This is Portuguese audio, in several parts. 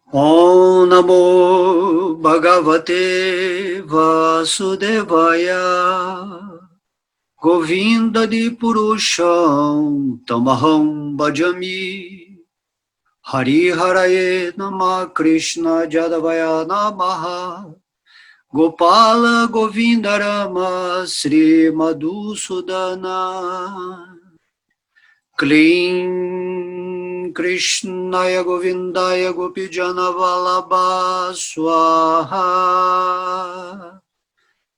Om Namo Bhagavate Vasudevaya Govinda de Purusham Tamaham Bhajami Hari Haraye Nama Krishna Jadavaya Namaha Gopala Govinda Rama Sri Madhusudana Kling Krishnaya Govindaya Gopijana Vallabha Swaha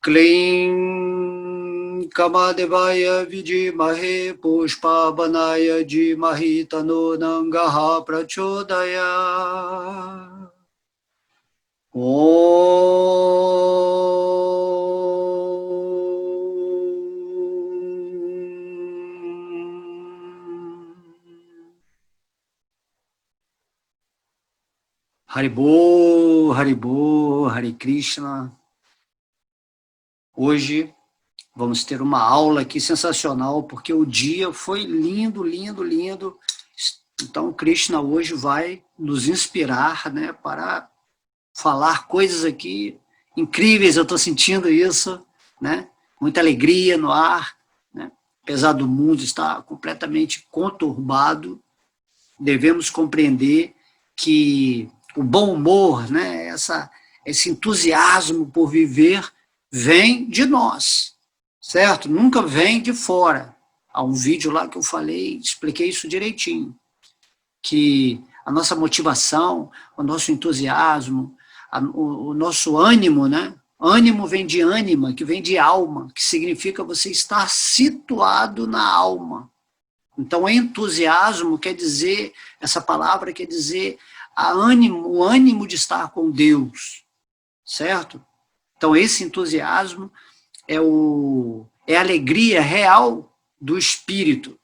Kling Kamadevaya Vijimahe Pushpavanaya Jimahi Tano Nangaha Prachodaya Haribol, Haribol, Hare Krishna. Hoje vamos ter uma aula aqui sensacional, porque o dia foi lindo, lindo, lindo. Então, Krishna hoje vai nos inspirar, né, para falar coisas aqui incríveis. Eu estou sentindo isso, né? Muita alegria no ar, né? Apesar do mundo estar completamente conturbado, devemos compreender que o bom humor, né, esse entusiasmo por viver vem de nós, certo? Nunca vem de fora. Há um vídeo lá que eu falei, expliquei isso direitinho, que a nossa motivação, o nosso entusiasmo, o nosso ânimo, né? Ânimo vem de ânima, que vem de alma, que significa você estar situado na alma. Então, entusiasmo quer dizer, essa palavra quer dizer o ânimo de estar com Deus, certo? Então, esse entusiasmo é a alegria real do espírito,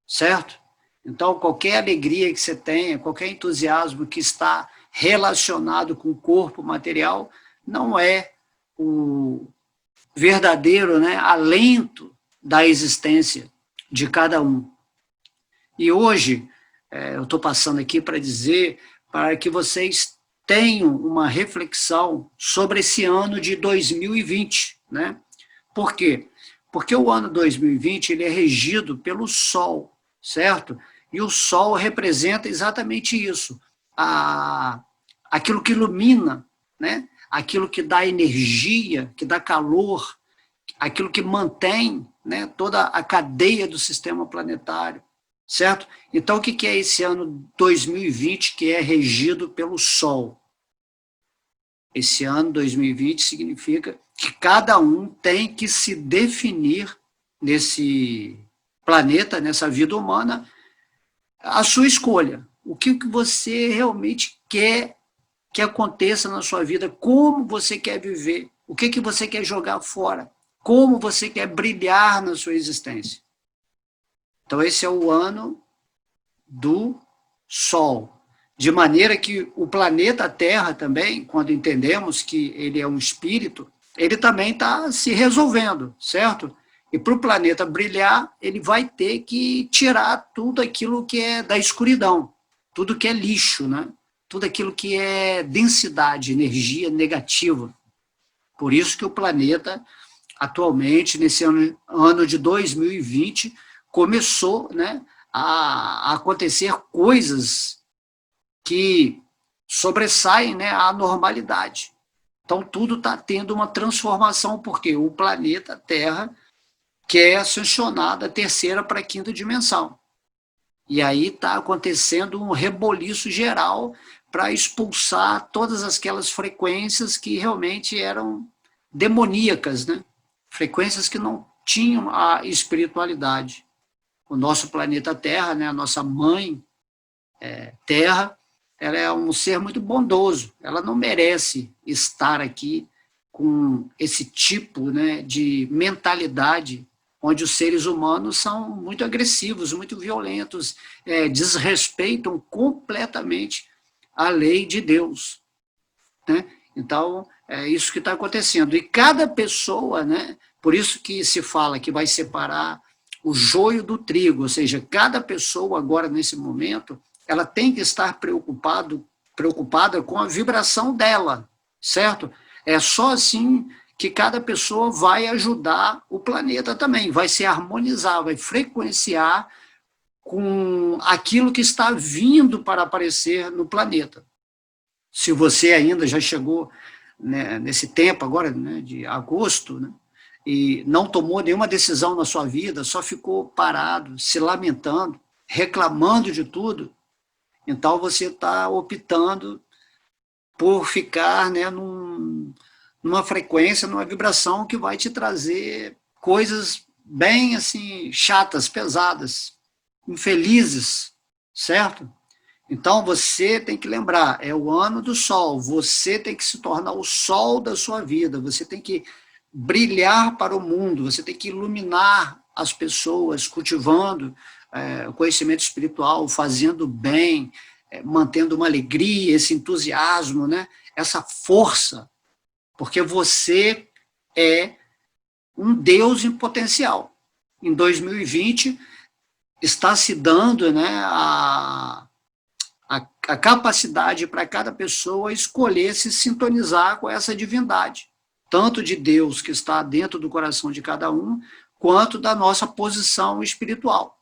certo? Então, qualquer alegria que você tenha, qualquer entusiasmo que está relacionado com o corpo material, não é o verdadeiro, né, alento da existência de cada um. E hoje, eu estou passando aqui para dizer, para que vocês tenham uma reflexão sobre esse ano de 2020, né? Por quê? Porque o ano 2020 ele é regido pelo Sol, certo? E o Sol representa exatamente isso, aquilo que ilumina, né? Aquilo que dá energia, que dá calor, aquilo que mantém, né, toda a cadeia do sistema planetário, certo? Então, o que é esse ano 2020 que é regido pelo Sol? Esse ano 2020 significa que cada um tem que se definir nesse planeta, nessa vida humana, a sua escolha. O que você realmente quer que aconteça na sua vida, como você quer viver, o que você quer jogar fora, como você quer brilhar na sua existência. Então, esse é o ano do Sol. De maneira que o planeta Terra também, quando entendemos que ele é um espírito, ele também está se resolvendo, certo? E para o planeta brilhar, ele vai ter que tirar tudo aquilo que é da escuridão, tudo que é lixo, né? Tudo aquilo que é densidade, energia negativa. Por isso que o planeta, atualmente, nesse ano de 2020, começou, né, a acontecer coisas que sobressaem, né, a normalidade. Então, tudo está tendo uma transformação, porque o planeta Terra quer ascensionar da terceira para a quinta dimensão. E aí está acontecendo um reboliço geral para expulsar todas aquelas frequências que realmente eram demoníacas, né? Frequências que não tinham a espiritualidade. O nosso planeta Terra, né, a nossa mãe Terra, ela é um ser muito bondoso, ela não merece estar aqui com esse tipo, né, de mentalidade, onde os seres humanos são muito agressivos, muito violentos, desrespeitam completamente a lei de Deus, né? Então, é isso que está acontecendo. E cada pessoa, né, por isso que se fala que vai separar o joio do trigo, ou seja, cada pessoa agora, nesse momento, ela tem que estar preocupado preocupada com a vibração dela, certo? É só assim que cada pessoa vai ajudar o planeta também, vai se harmonizar, vai frequenciar com aquilo que está vindo para aparecer no planeta. Se você ainda já chegou, né, nesse tempo agora, né, de agosto, né, e não tomou nenhuma decisão na sua vida, só ficou parado, se lamentando, reclamando de tudo, então você está optando por ficar, né, numa frequência, numa vibração que vai te trazer coisas bem assim chatas, pesadas, infelizes, certo? Então você tem que lembrar, é o ano do sol, você tem que se tornar o sol da sua vida, você tem que brilhar para o mundo, você tem que iluminar as pessoas, cultivando o conhecimento espiritual, fazendo bem, mantendo uma alegria, esse entusiasmo, né? Essa força, porque você é um Deus em potencial. Em 2020, está se dando, né, a capacidade para cada pessoa escolher se sintonizar com essa divindade, tanto de Deus que está dentro do coração de cada um, quanto da nossa posição espiritual.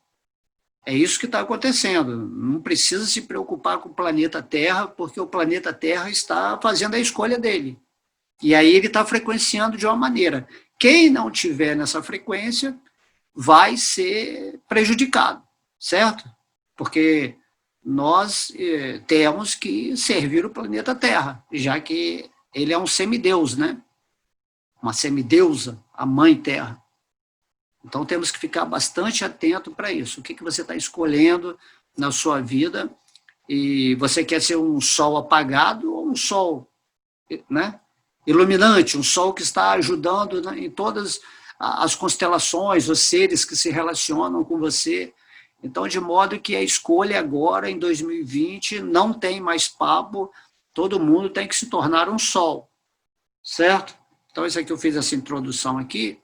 É isso que está acontecendo. Não precisa se preocupar com o planeta Terra, porque o planeta Terra está fazendo a escolha dele. E aí ele está frequenciando de uma maneira. Quem não tiver nessa frequência vai ser prejudicado, certo? Porque nós temos que servir o planeta Terra, já que ele é um semideus, né? Uma semideusa, a Mãe Terra. Então temos que ficar bastante atento para isso. O que você está escolhendo na sua vida? E você quer ser um sol apagado ou um sol, né, iluminante, um sol que está ajudando, né, em todas as constelações, os seres que se relacionam com você. Então, de modo que a escolha agora, em 2020, não tem mais papo, todo mundo tem que se tornar um sol, certo? Então, isso aqui eu fiz essa introdução aqui,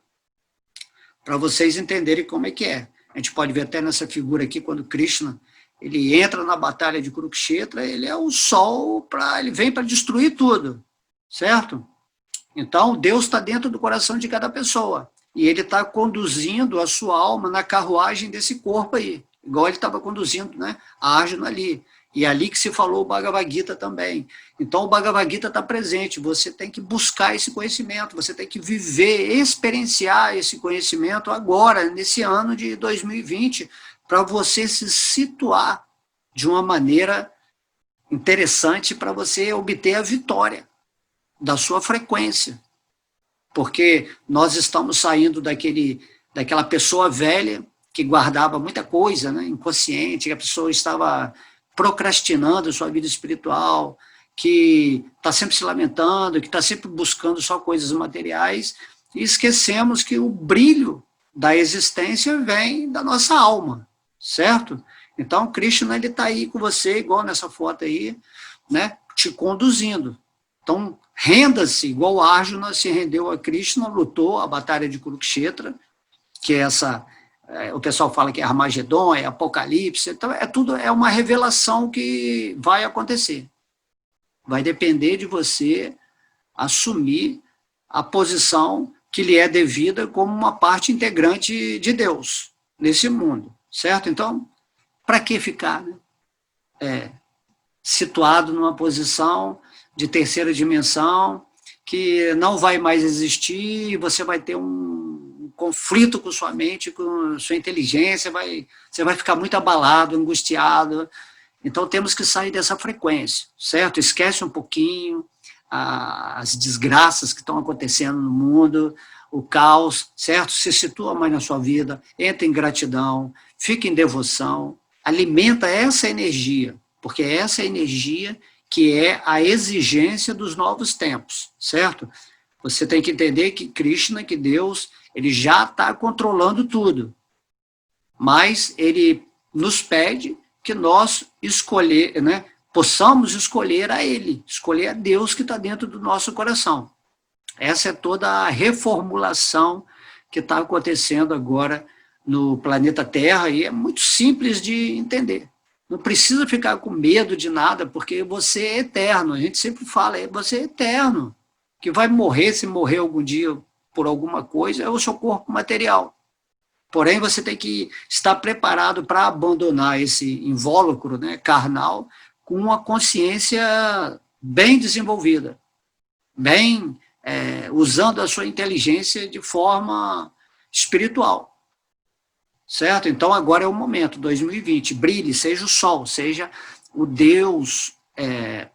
para vocês entenderem como é que é. A gente pode ver até nessa figura aqui, quando Krishna ele entra na batalha de Kurukshetra, ele é o sol, ele vem para destruir tudo, certo? Então, Deus está dentro do coração de cada pessoa, e ele está conduzindo a sua alma na carruagem desse corpo aí, igual ele estava conduzindo, né, a Arjuna ali. E é ali que se falou o Bhagavad Gita também. Então, o Bhagavad Gita está presente, você tem que buscar esse conhecimento, você tem que viver, experienciar esse conhecimento agora, nesse ano de 2020, para você se situar de uma maneira interessante para você obter a vitória da sua frequência. Porque nós estamos saindo daquela pessoa velha que guardava muita coisa, né, inconsciente, que a pessoa estava procrastinando a sua vida espiritual, que está sempre se lamentando, que está sempre buscando só coisas materiais, e esquecemos que o brilho da existência vem da nossa alma, certo? Então, Krishna está aí com você, igual nessa foto aí, né, te conduzindo. Então, renda-se, igual Arjuna se rendeu a Krishna, lutou a batalha de Kurukshetra, que é o pessoal fala que é Armagedon, é Apocalipse, então é uma revelação que vai acontecer. Vai depender de você assumir a posição que lhe é devida como uma parte integrante de Deus nesse mundo, certo? Então, para que ficar, né, situado numa posição de terceira dimensão que não vai mais existir e você vai ter um conflito com sua mente, com sua inteligência, você vai ficar muito abalado, angustiado. Então temos que sair dessa frequência, certo? Esquece um pouquinho as desgraças que estão acontecendo no mundo, o caos, certo? Se situa mais na sua vida, entra em gratidão, fica em devoção, alimenta essa energia, porque é essa energia que é a exigência dos novos tempos, certo? Você tem que entender que Krishna, que Deus, ele já está controlando tudo, mas ele nos pede que nós possamos escolher a ele, escolher a Deus que está dentro do nosso coração. Essa é toda a reformulação que está acontecendo agora no planeta Terra, e é muito simples de entender. Não precisa ficar com medo de nada, porque você é eterno. A gente sempre fala, você é eterno. Que vai morrer, se morrer algum dia por alguma coisa, é o seu corpo material. Porém, você tem que estar preparado para abandonar esse invólucro, né, carnal, com uma consciência bem desenvolvida, bem usando a sua inteligência de forma espiritual. Certo? Então, agora é o momento, 2020. Brilhe, seja o sol, seja o Deus,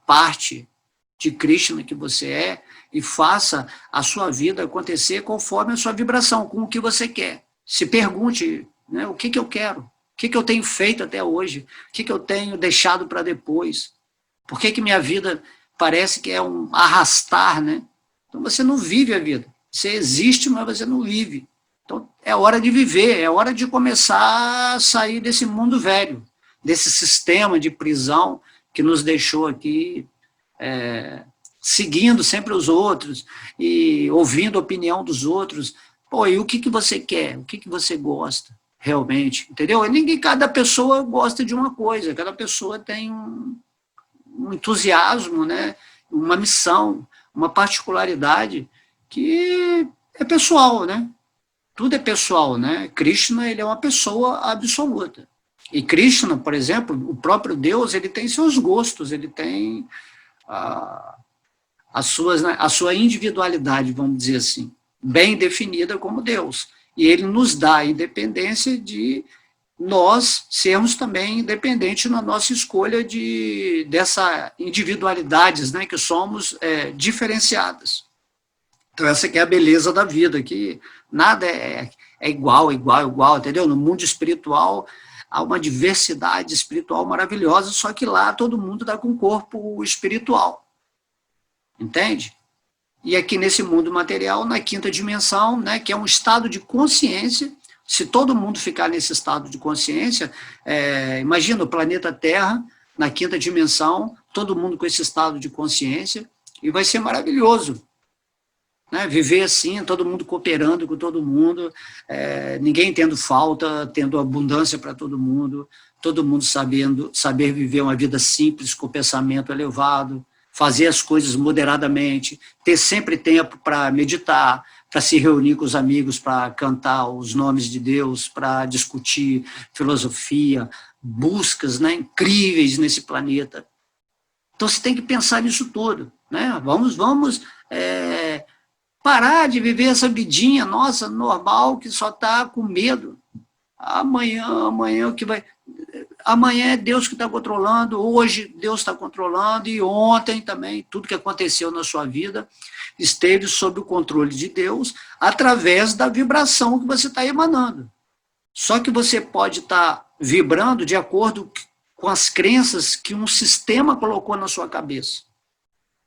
parte de Krishna que você é, e faça a sua vida acontecer conforme a sua vibração, com o que você quer. Se pergunte, né, o que eu quero, o que eu tenho feito até hoje, o que eu tenho deixado para depois, por que minha vida parece que é um arrastar, né? Então você não vive a vida, você existe, mas você não vive. Então é hora de viver, é hora de começar a sair desse mundo velho, desse sistema de prisão que nos deixou aqui seguindo sempre os outros e ouvindo a opinião dos outros. Pô, e o que você quer? O que você gosta realmente? Entendeu? Cada pessoa gosta de uma coisa, cada pessoa tem um entusiasmo, né? Uma missão, uma particularidade que é pessoal, né? Tudo é pessoal, né? Krishna, ele é uma pessoa absoluta. E Krishna, por exemplo, o próprio Deus, ele tem seus gostos, ele tem a sua individualidade, vamos dizer assim, bem definida como Deus. E ele nos dá a independência de nós sermos também independentes na nossa escolha dessa individualidades, né, que somos diferenciadas. Então essa que é a beleza da vida, que nada é igual, entendeu? No mundo espiritual há uma diversidade espiritual maravilhosa, só que lá todo mundo está com o corpo espiritual. Entende? E aqui nesse mundo material, na quinta dimensão, né, que é um estado de consciência, se todo mundo ficar nesse estado de consciência, imagina o planeta Terra, na quinta dimensão, todo mundo com esse estado de consciência, e vai ser maravilhoso. Né, viver assim, todo mundo cooperando com todo mundo, ninguém tendo falta, tendo abundância para todo mundo saber viver uma vida simples, com pensamento elevado, fazer as coisas moderadamente, ter sempre tempo para meditar, para se reunir com os amigos, para cantar os nomes de Deus, para discutir filosofia, buscas, né, incríveis nesse planeta. Então você tem que pensar nisso tudo. Né? Vamos parar de viver essa vidinha nossa, normal, que só está com medo. Amanhã o que vai... Amanhã é Deus que está controlando, hoje Deus está controlando, e ontem também, tudo que aconteceu na sua vida esteve sob o controle de Deus através da vibração que você está emanando. Só que você pode estar vibrando de acordo com as crenças que um sistema colocou na sua cabeça.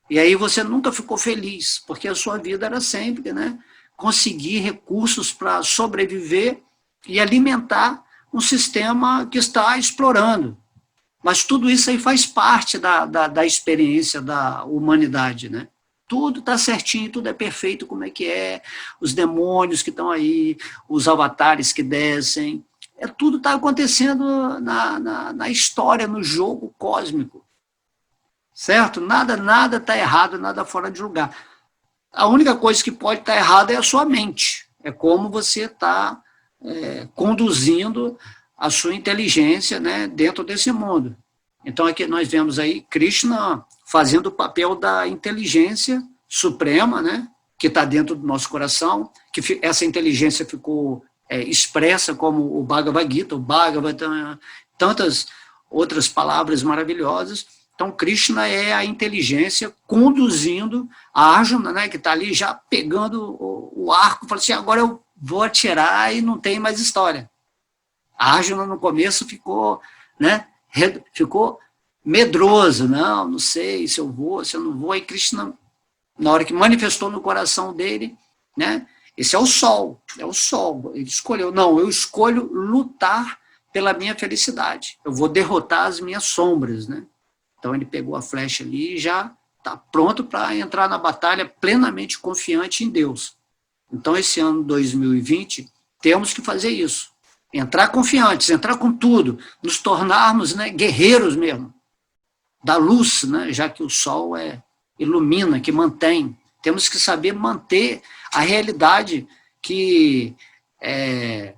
E aí você nunca ficou feliz, porque a sua vida era sempre, né, conseguir recursos para sobreviver e alimentar um sistema que está explorando. Mas tudo isso aí faz parte da experiência da humanidade, né? Tudo está certinho, tudo é perfeito como é que é, os demônios que estão aí, os avatares que descem, tudo está acontecendo na história, no jogo cósmico. Certo? Nada está errado, nada fora de lugar. A única coisa que pode estar errada é a sua mente. É como você está conduzindo a sua inteligência, né, dentro desse mundo. Então aqui nós vemos aí Krishna fazendo o papel da inteligência suprema, né, que está dentro do nosso coração, que essa inteligência ficou expressa como o Bhagavad Gita, o Bhagavatam, tantas outras palavras maravilhosas. Então Krishna é a inteligência conduzindo a Arjuna, né, que está ali já pegando o arco, fala assim, agora eu vou atirar e não tem mais história. A Arjuna no começo ficou, né, ficou medroso, não sei se eu vou, se eu não vou, e Krishna, na hora que manifestou no coração dele, né, esse é o sol, ele escolheu, não, eu escolho lutar pela minha felicidade, eu vou derrotar as minhas sombras, né, então ele pegou a flecha ali e já está pronto para entrar na batalha plenamente confiante em Deus. Então, esse ano 2020, temos que fazer isso. Entrar confiantes, entrar com tudo, nos tornarmos, né, guerreiros mesmo, da luz, né, já que o sol ilumina, que mantém. Temos que saber manter a realidade que é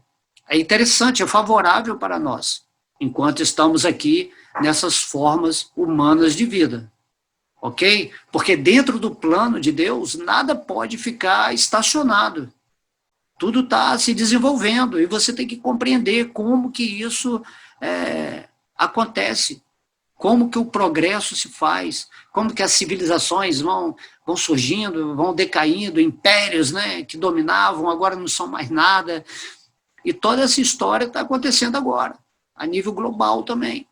interessante, é favorável para nós, enquanto estamos aqui nessas formas humanas de vida. Ok? Porque dentro do plano de Deus, nada pode ficar estacionado. Tudo está se desenvolvendo e você tem que compreender como que isso acontece, como que o progresso se faz, como que as civilizações vão surgindo, vão decaindo, impérios, né, que dominavam, agora não são mais nada. E toda essa história está acontecendo agora, a nível global também.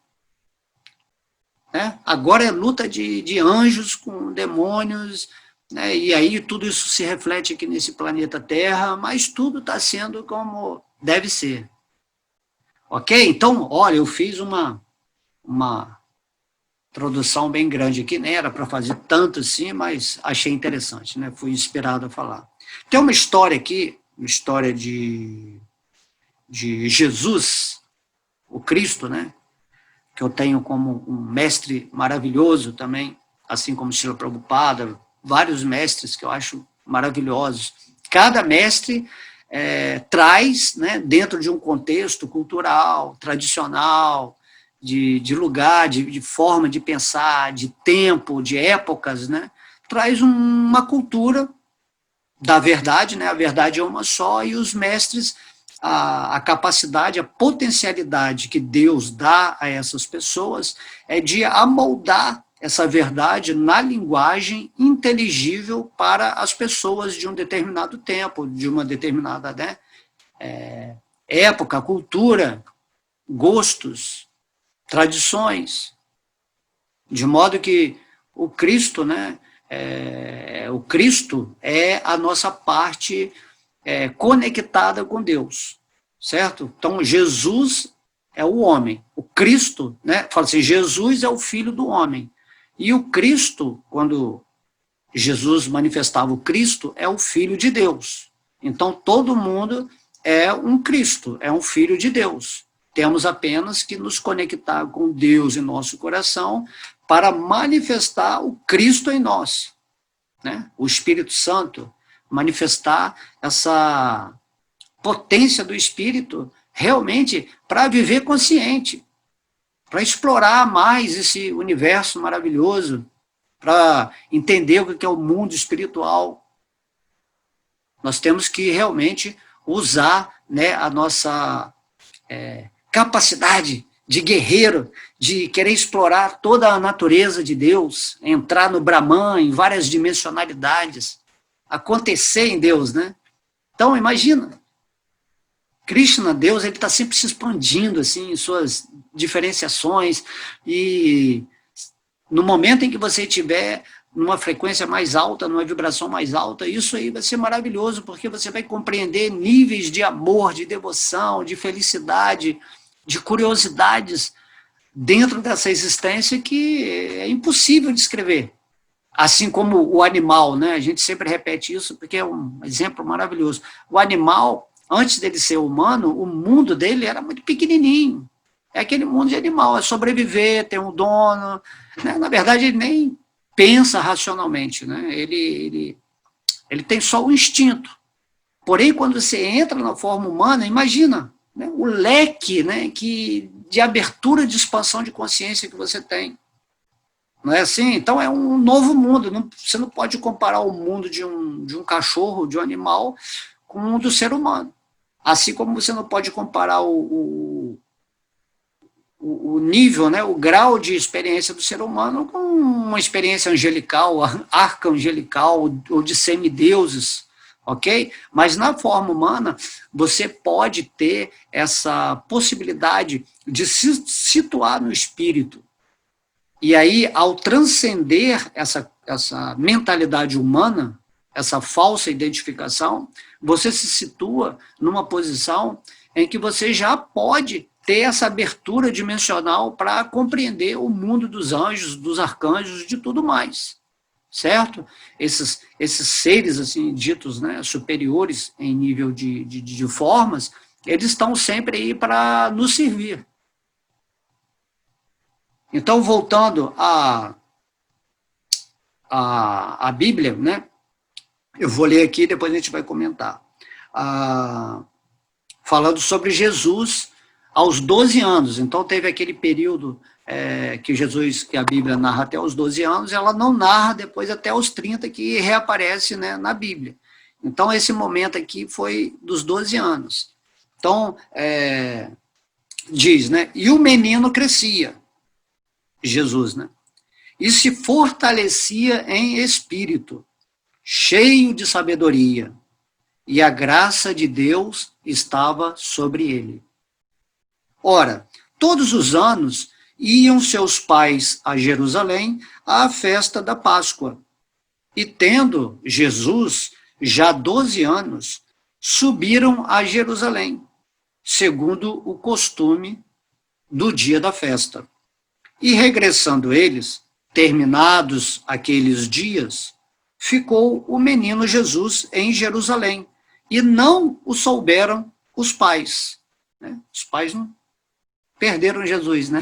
Né? Agora é luta de anjos com demônios, né? E aí tudo isso se reflete aqui nesse planeta Terra, mas tudo está sendo como deve ser. Ok? Então, olha, eu fiz uma introdução bem grande aqui, nem era para fazer tanto assim, mas achei interessante, né? Fui inspirado a falar. Tem uma história aqui, uma história de Jesus, o Cristo, né? Que eu tenho como um mestre maravilhoso também, assim como Srila Prabhupada, vários mestres que eu acho maravilhosos. Cada mestre traz, né, dentro de um contexto cultural, tradicional, de lugar, de forma de pensar, de tempo, de épocas, né, traz uma cultura da verdade, né, a verdade é uma só, e os mestres a capacidade, a potencialidade que Deus dá a essas pessoas é de amoldar essa verdade na linguagem inteligível para as pessoas de um determinado tempo, de uma determinada, né, época, cultura, gostos, tradições, de modo que o Cristo, né, o Cristo é a nossa parte conectada com Deus, certo? Então, Jesus é o homem. O Cristo, né? Fala assim, Jesus é o filho do homem. E o Cristo, quando Jesus manifestava o Cristo, é o filho de Deus. Então, todo mundo é um Cristo, é um filho de Deus. Temos apenas que nos conectar com Deus em nosso coração para manifestar o Cristo em nós, né? O Espírito Santo, manifestar essa potência do Espírito realmente para viver consciente, para explorar mais esse universo maravilhoso, para entender o que é o mundo espiritual. Nós temos que realmente usar, né, a nossa capacidade de guerreiro, de querer explorar toda a natureza de Deus, entrar no Brahman, em várias dimensionalidades, acontecer em Deus, né? Então, imagina, Krishna, Deus, ele está sempre se expandindo, assim, em suas diferenciações, e no momento em que você estiver numa frequência mais alta, numa vibração mais alta, isso aí vai ser maravilhoso, porque você vai compreender níveis de amor, de devoção, de felicidade, de curiosidades dentro dessa existência que é impossível descrever. Assim como o animal, né? A gente sempre repete isso porque é um exemplo maravilhoso. O animal, antes dele ser humano, o mundo dele era muito pequenininho. É aquele mundo de animal, é sobreviver, ter um dono. Né? Na verdade, ele nem pensa racionalmente, né? Ele tem só o instinto. Porém, quando você entra na forma humana, imagina, né, o leque, né, de abertura de expansão de consciência que você tem. Não é assim? Então é um novo mundo. Você não pode comparar o mundo de um cachorro, de um animal, com o do ser humano. Assim como você não pode comparar o nível, né, o grau de experiência do ser humano com uma experiência angelical, arcangelical ou de semideuses, ok? Mas na forma humana, você pode ter essa possibilidade de se situar no espírito. E aí, ao transcender essa mentalidade humana, essa falsa identificação, você se situa numa posição em que você já pode ter essa abertura dimensional para compreender o mundo dos anjos, dos arcanjos, de tudo mais, certo? Esses seres, assim, ditos, né, superiores em nível de formas, eles estão sempre aí para nos servir. Então, voltando à Bíblia, né? Eu vou ler aqui, depois a gente vai comentar. Falando sobre Jesus aos 12 anos. Então, teve aquele período que Jesus, que a Bíblia narra até os 12 anos, ela não narra depois até os 30, que reaparece, né, na Bíblia. Então, esse momento aqui foi dos 12 anos. Então, diz, né? E o menino crescia, Jesus, né? E se fortalecia em espírito, cheio de sabedoria, e a graça de Deus estava sobre ele. Ora, todos os anos iam seus pais a Jerusalém à festa da Páscoa. E tendo Jesus já 12 anos, subiram a Jerusalém, segundo o costume do dia da festa. E regressando eles, terminados aqueles dias, ficou o menino Jesus em Jerusalém, e não o souberam os pais. Né? Os pais não perderam Jesus, né?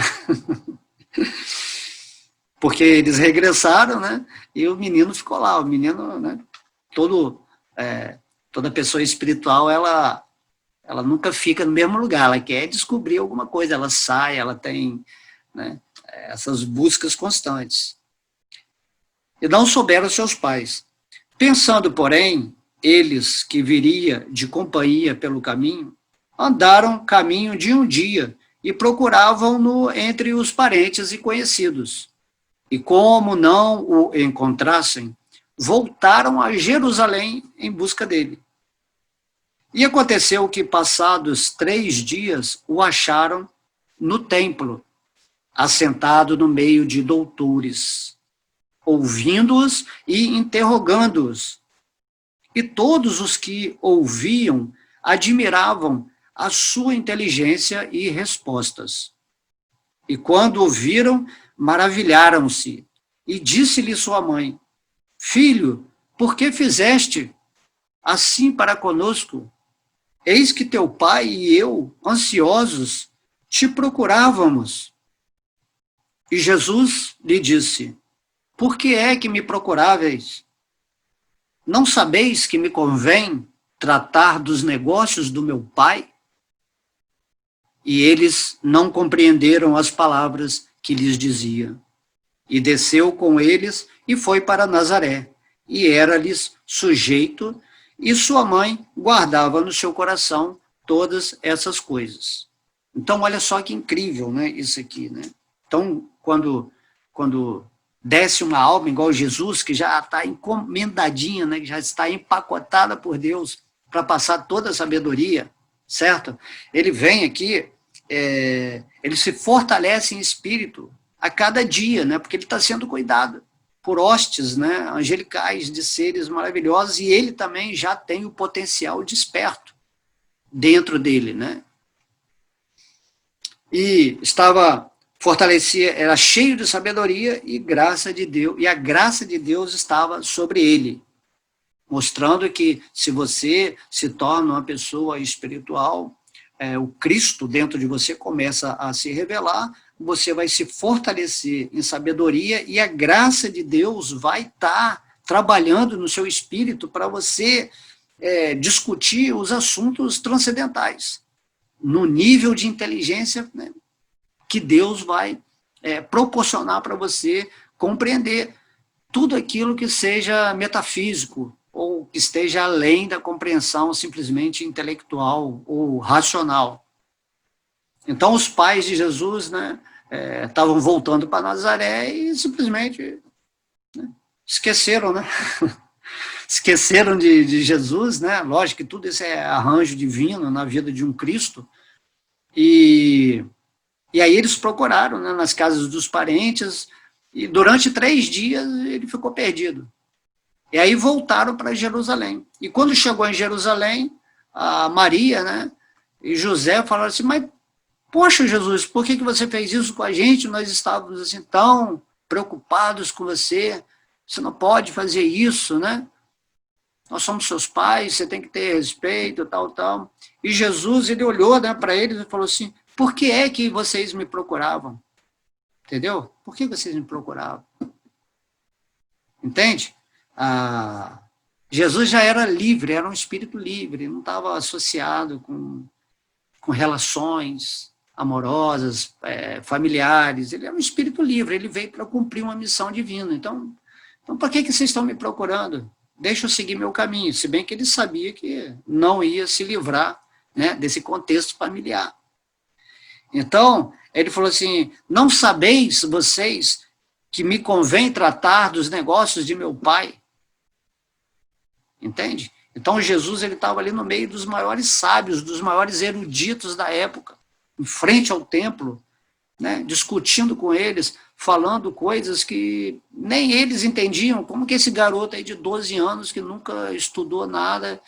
Porque eles regressaram, né? E o menino ficou lá. O menino, né? Toda pessoa espiritual, ela nunca fica no mesmo lugar. Ela quer descobrir alguma coisa. Ela sai, ela tem, né, essas buscas constantes. E não souberam seus pais. Pensando, porém, eles que viria de companhia pelo caminho, andaram caminho de um dia e procuravam-no entre os parentes e conhecidos. E como não o encontrassem, voltaram a Jerusalém em busca dele. E aconteceu que, passados 3 dias, o acharam no templo, assentado no meio de doutores, ouvindo-os e interrogando-os. E todos os que ouviam admiravam a sua inteligência e respostas. E quando ouviram, maravilharam-se. E disse-lhe sua mãe: Filho, por que fizeste assim para conosco? Eis que teu pai e eu, ansiosos, te procurávamos. E Jesus lhe disse: Por que é que me procuráveis? Não sabeis que me convém tratar dos negócios do meu pai? E eles não compreenderam as palavras que lhes dizia. E desceu com eles e foi para Nazaré. E era-lhes sujeito, e sua mãe guardava no seu coração todas essas coisas. Então, olha só que incrível, né, isso aqui, né? Então, quando desce uma alma igual Jesus, que já está encomendadinha, né, que já está empacotada por Deus para passar toda a sabedoria, certo? Ele vem aqui, ele se fortalece em espírito a cada dia, né, porque ele está sendo cuidado por hostes, né, angelicais, de seres maravilhosos, e ele também já tem o potencial desperto dentro dele, né? E estava fortalecia, era cheio de sabedoria e graça de Deus, e a graça de Deus estava sobre ele, mostrando que se você se torna uma pessoa espiritual, o Cristo dentro de você começa a se revelar, você vai se fortalecer em sabedoria e a graça de Deus vai estar trabalhando no seu espírito para você discutir os assuntos transcendentais, no nível de inteligência, né, que Deus vai proporcionar para você compreender tudo aquilo que seja metafísico ou que esteja além da compreensão simplesmente intelectual ou racional. Então, os pais de Jesus, né, estavam voltando para Nazaré e simplesmente, né, esqueceram, né? Esqueceram de Jesus, né? Lógico que tudo isso é arranjo divino na vida de um Cristo. E aí eles procuraram, né, nas casas dos parentes, e durante 3 dias ele ficou perdido. E aí voltaram para Jerusalém. E quando chegou em Jerusalém, a Maria, né, e José falaram assim: mas, poxa, Jesus, por que você fez isso com a gente? Nós estávamos assim tão preocupados com você, você não pode fazer isso, né? nós somos seus pais, você tem que ter respeito, tal, tal. E Jesus, ele olhou, né, para eles e falou assim, por que é que vocês me procuravam? Entendeu? Por que vocês me procuravam? Entende? Jesus já era livre, era um espírito livre, não estava associado com relações amorosas, familiares. Ele era um espírito livre, ele veio para cumprir uma missão divina. Então por que vocês estão me procurando? Deixa eu seguir meu caminho, se bem que ele sabia que não ia se livrar, né, desse contexto familiar. Então, ele falou assim, não sabeis vocês que me convém tratar dos negócios de meu pai? Entende? Então, Jesus estava ali no meio dos maiores sábios, dos maiores eruditos da época, em frente ao templo, né, discutindo com eles, falando coisas que nem eles entendiam. Como que esse garoto aí de 12 anos, que nunca estudou nada,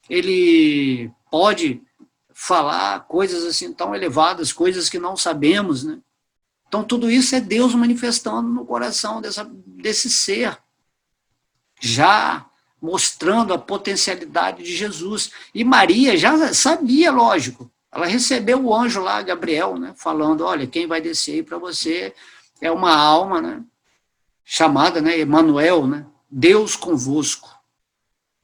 ele pode falar coisas assim tão elevadas, coisas que não sabemos, né? Então, tudo isso é Deus manifestando no coração desse ser, já mostrando a potencialidade de Jesus. E Maria já sabia, lógico, ela recebeu o anjo lá, Gabriel, né, falando, olha, quem vai descer aí para você é uma alma, né, chamada, né, Emanuel, né, Deus convosco.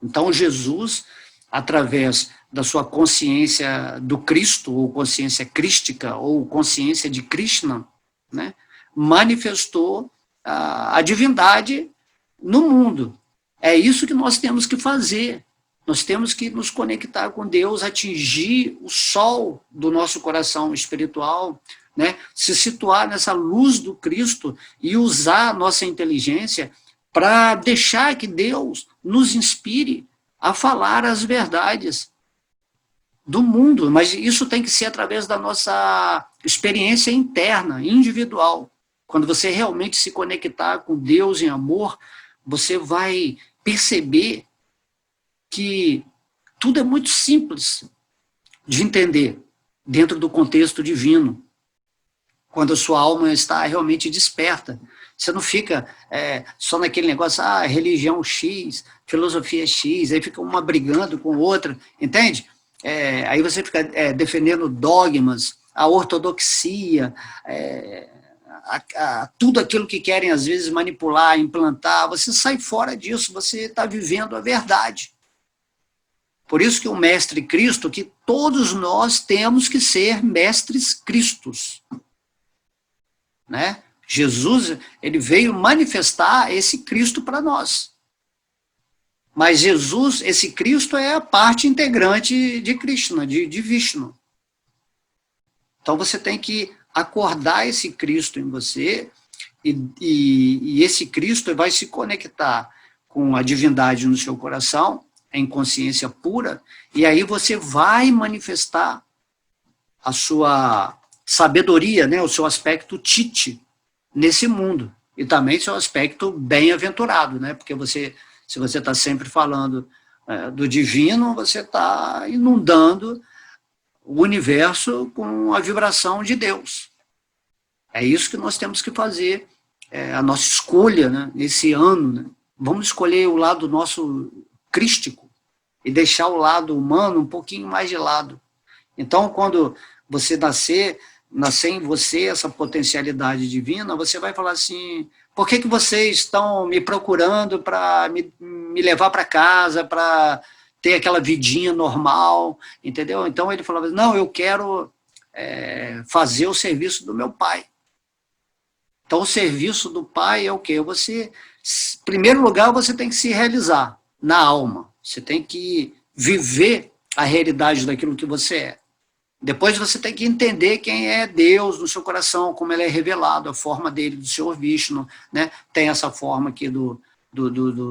Então, Jesus, através da sua consciência do Cristo, ou consciência crística, ou consciência de Krishna, né, manifestou a divindade no mundo. É isso que nós temos que fazer. Nós temos que nos conectar com Deus, atingir o sol do nosso coração espiritual, né, se situar nessa luz do Cristo e usar a nossa inteligência para deixar que Deus nos inspire a falar as verdades do mundo, mas isso tem que ser através da nossa experiência interna, individual. Quando você realmente se conectar com Deus em amor, você vai perceber que tudo é muito simples de entender dentro do contexto divino, quando a sua alma está realmente desperta. Você não fica só naquele negócio, religião X, filosofia X, aí fica uma brigando com outra, entende? Aí você fica defendendo dogmas, a ortodoxia, tudo aquilo que querem, às vezes, manipular, implantar. Você sai fora disso, você está vivendo a verdade. Por isso que o Mestre Cristo, que todos nós temos que ser mestres cristos, né? Jesus, ele veio manifestar esse Cristo para nós. Mas Jesus, esse Cristo é a parte integrante de Krishna, de Vishnu. Então você tem que acordar esse Cristo em você, e esse Cristo vai se conectar com a divindade no seu coração, em consciência pura, e aí você vai manifestar a sua sabedoria, né, o seu aspecto tite nesse mundo, e também seu aspecto bem-aventurado, né, porque se você está sempre falando do divino, você está inundando o universo com a vibração de Deus. É isso que nós temos que fazer, a nossa escolha, né, nesse ano, né? Vamos escolher o lado nosso crístico e deixar o lado humano um pouquinho mais de lado. Então, quando você nascer em você essa potencialidade divina, você vai falar assim, por que vocês estão me procurando para me levar para casa, para ter aquela vidinha normal, entendeu? Então ele falava, não, eu quero fazer o serviço do meu pai. Então o serviço do pai é o quê? Você, em primeiro lugar, você tem que se realizar na alma, você tem que viver a realidade daquilo que você é. Depois você tem que entender quem é Deus no seu coração, como ele é revelado, a forma dele, do Senhor Vishnu, né? Tem essa forma aqui do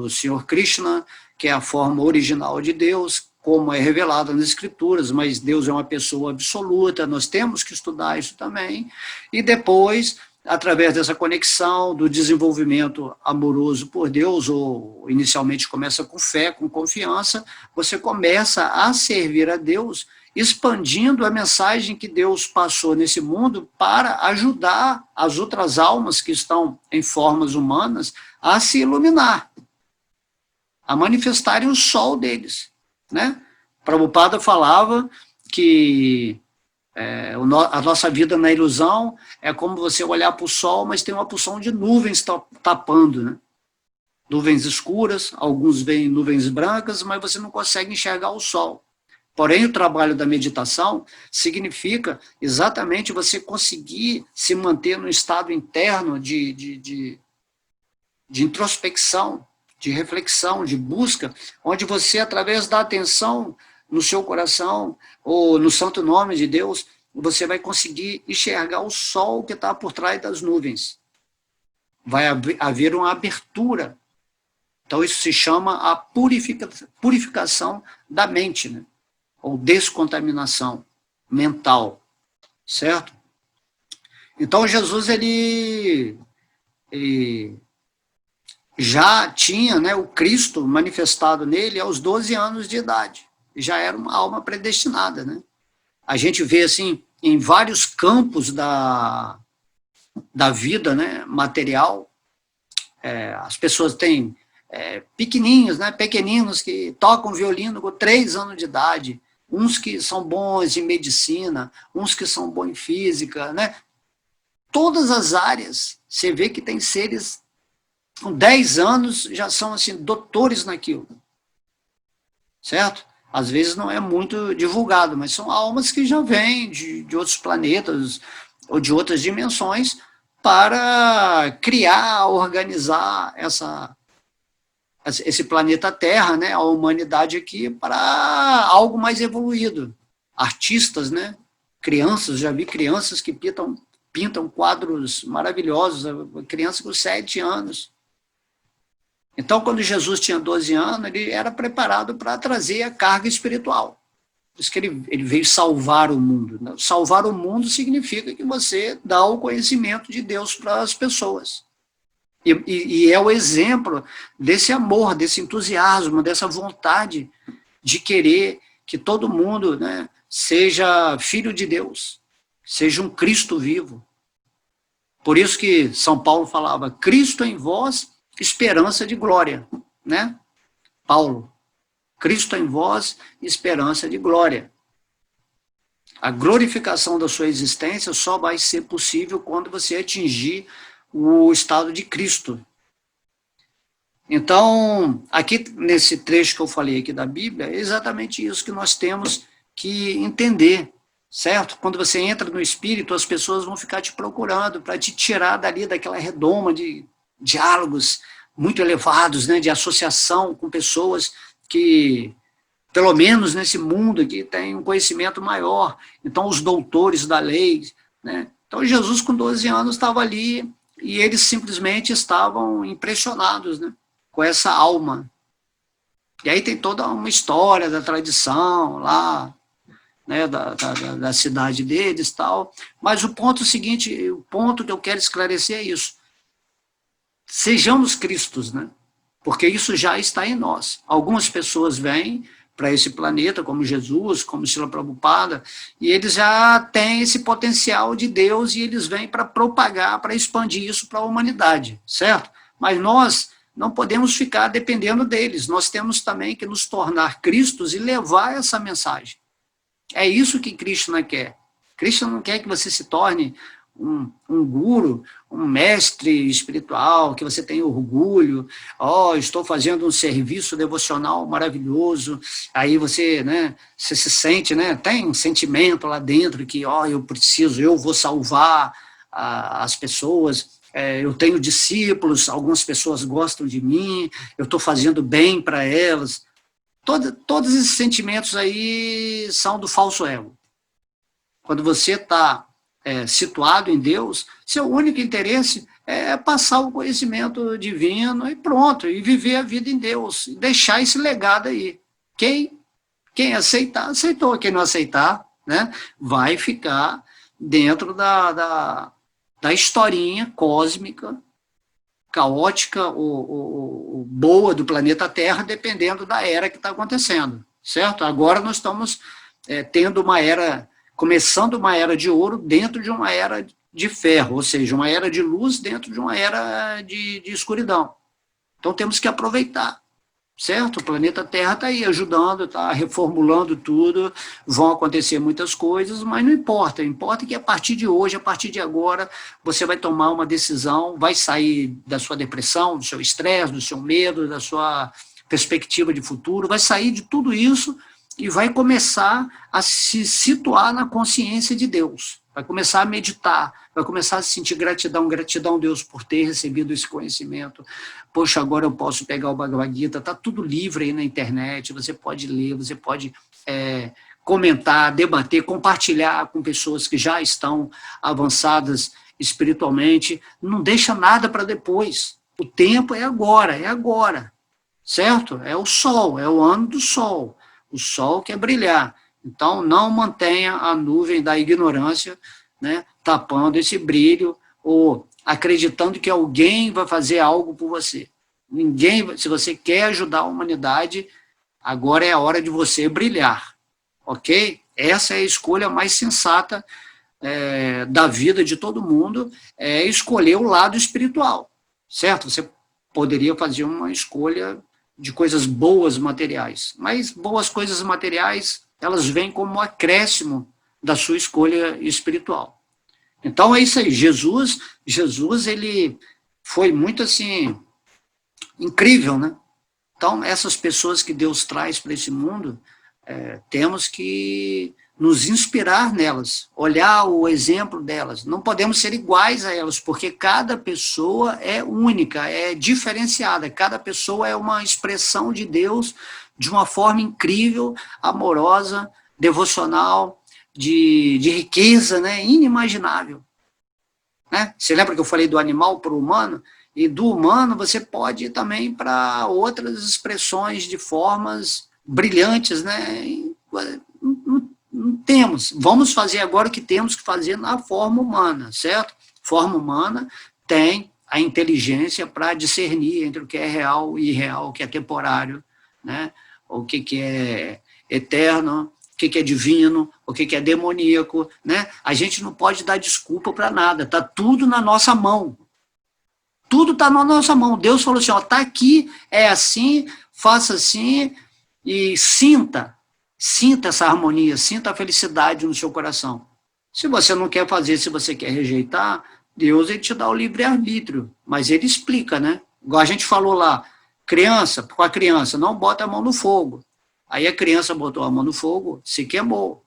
Senhor Krishna, que é a forma original de Deus, como é revelado nas Escrituras, mas Deus é uma pessoa absoluta, nós temos que estudar isso também, e depois, através dessa conexão, do desenvolvimento amoroso por Deus, ou inicialmente começa com fé, com confiança, você começa a servir a Deus, expandindo a mensagem que Deus passou nesse mundo para ajudar as outras almas que estão em formas humanas a se iluminar, a manifestarem o sol deles, né? Prabhupada falava que a nossa vida na ilusão é como você olhar para o sol, mas tem uma porção de nuvens tapando, né? Nuvens escuras, alguns veem nuvens brancas, mas você não consegue enxergar o sol. Porém, o trabalho da meditação significa exatamente você conseguir se manter no estado interno de introspecção, de reflexão, de busca, onde você, através da atenção no seu coração, ou no santo nome de Deus, você vai conseguir enxergar o sol que está por trás das nuvens. Vai haver uma abertura. Então, isso se chama a purificação da mente, né? Ou descontaminação mental, certo? Então, Jesus, ele já tinha, né, o Cristo manifestado nele aos 12 anos de idade. Já era uma alma predestinada, né? A gente vê, assim, em vários campos da vida, né, material, as pessoas têm pequenininhos, né, pequeninos que tocam violino com 3 anos de idade, uns que são bons em medicina, uns que são bons em física, né? Todas as áreas, você vê que tem seres com 10 anos já são assim doutores naquilo, certo? Às vezes não é muito divulgado, mas são almas que já vêm de outros planetas ou de outras dimensões para criar, organizar esse planeta Terra, né, a humanidade aqui, para algo mais evoluído. Artistas, né, crianças, já vi crianças que pintam quadros maravilhosos, criança com 7 anos. Então, quando Jesus tinha 12 anos, ele era preparado para trazer a carga espiritual. Por isso que ele veio salvar o mundo. Salvar o mundo significa que você dá o conhecimento de Deus para as pessoas. E é o exemplo desse amor, desse entusiasmo, dessa vontade de querer que todo mundo, né, seja filho de Deus, seja um Cristo vivo. Por isso que São Paulo falava, Cristo em vós, esperança de glória, né? Paulo, Cristo em vós, esperança de glória. A glorificação da sua existência só vai ser possível quando você atingir o estado de Cristo. Então, aqui nesse trecho que eu falei aqui da Bíblia, é exatamente isso que nós temos que entender, certo? Quando você entra no Espírito, as pessoas vão ficar te procurando para te tirar dali daquela redoma de diálogos muito elevados, né, de associação com pessoas que, pelo menos nesse mundo aqui, têm um conhecimento maior. Então, os doutores da lei, né? Então, Jesus, com 12 anos, estava ali e eles simplesmente estavam impressionados, né, com essa alma. E aí tem toda uma história da tradição lá, né, da cidade deles, tal. Mas o ponto seguinte, o ponto que eu quero esclarecer é isso. Sejamos Cristos, né? Porque isso já está em nós. Algumas pessoas vêm para esse planeta, como Jesus, como Srila Prabhupada, e eles já têm esse potencial de Deus e eles vêm para propagar, para expandir isso para a humanidade, certo? Mas nós não podemos ficar dependendo deles, nós temos também que nos tornar Cristos e levar essa mensagem. É isso que Krishna quer. Krishna não quer que você se torne um guru, um mestre espiritual, que você tenha orgulho, estou fazendo um serviço devocional maravilhoso, aí você, né, você se sente, né, tem um sentimento lá dentro que, eu vou salvar as pessoas, eu tenho discípulos, algumas pessoas gostam de mim, eu estou fazendo bem para elas. Todos esses sentimentos aí são do falso ego. Quando você está situado em Deus, seu único interesse é passar o conhecimento divino e pronto, e viver a vida em Deus, e deixar esse legado aí. Quem aceitar, aceitou. Quem não aceitar, né, vai ficar dentro da historinha cósmica, caótica ou boa do planeta Terra, dependendo da era que está acontecendo, certo? Agora nós estamos tendo uma era, começando uma era de ouro dentro de uma era de ferro, ou seja, uma era de luz dentro de uma era de escuridão. Então temos que aproveitar. certo? O planeta Terra está aí ajudando, está reformulando tudo, vão acontecer muitas coisas, mas não importa, importa que a partir de hoje, a partir de agora, você vai tomar uma decisão, vai sair da sua depressão, do seu estresse, do seu medo, da sua perspectiva de futuro, vai sair de tudo isso e vai começar a se situar na consciência de Deus, vai começar a meditar, vai começar a sentir gratidão, gratidão a Deus por ter recebido esse conhecimento. Poxa, agora eu posso pegar o Bhagavad Gita, está tudo livre aí na internet, você pode ler, você pode comentar, debater, compartilhar com pessoas que já estão avançadas espiritualmente, não deixa nada para depois, o tempo é agora, certo? É o sol, é o ano do sol, o sol quer brilhar, então não mantenha a nuvem da ignorância, né, tapando esse brilho, ou acreditando que alguém vai fazer algo por você. Ninguém, se você quer ajudar a humanidade, agora é a hora de você brilhar, ok? Essa é a escolha mais sensata da vida de todo mundo, é escolher o lado espiritual, certo? Você poderia fazer uma escolha de coisas boas materiais, mas boas coisas materiais, elas vêm como acréscimo da sua escolha espiritual. Então é isso aí, Jesus ele foi muito assim, incrível, né? Então essas pessoas que Deus traz para esse mundo, temos que nos inspirar nelas, olhar o exemplo delas, não podemos ser iguais a elas, porque cada pessoa é única, é diferenciada, cada pessoa é uma expressão de Deus de uma forma incrível, amorosa, devocional, de riqueza, né, inimaginável. Né? Você lembra que eu falei do animal para o humano? E do humano você pode ir também para outras expressões de formas brilhantes. Né? Não temos. Vamos fazer agora o que temos que fazer na forma humana, certo? Forma humana tem a inteligência para discernir entre o que é real e irreal, o que é temporário, né? O que é eterno, o que é divino, o que é demoníaco, né? A gente não pode dar desculpa para nada, está tudo na nossa mão. Tudo está na nossa mão. Deus falou assim, está aqui, é assim, faça assim e sinta essa harmonia, sinta a felicidade no seu coração. Se você não quer fazer, se você quer rejeitar, Deus ele te dá o livre-arbítrio, mas ele explica, né? Igual a gente falou lá, criança, com a criança, não bota a mão no fogo. Aí a criança botou a mão no fogo, se queimou.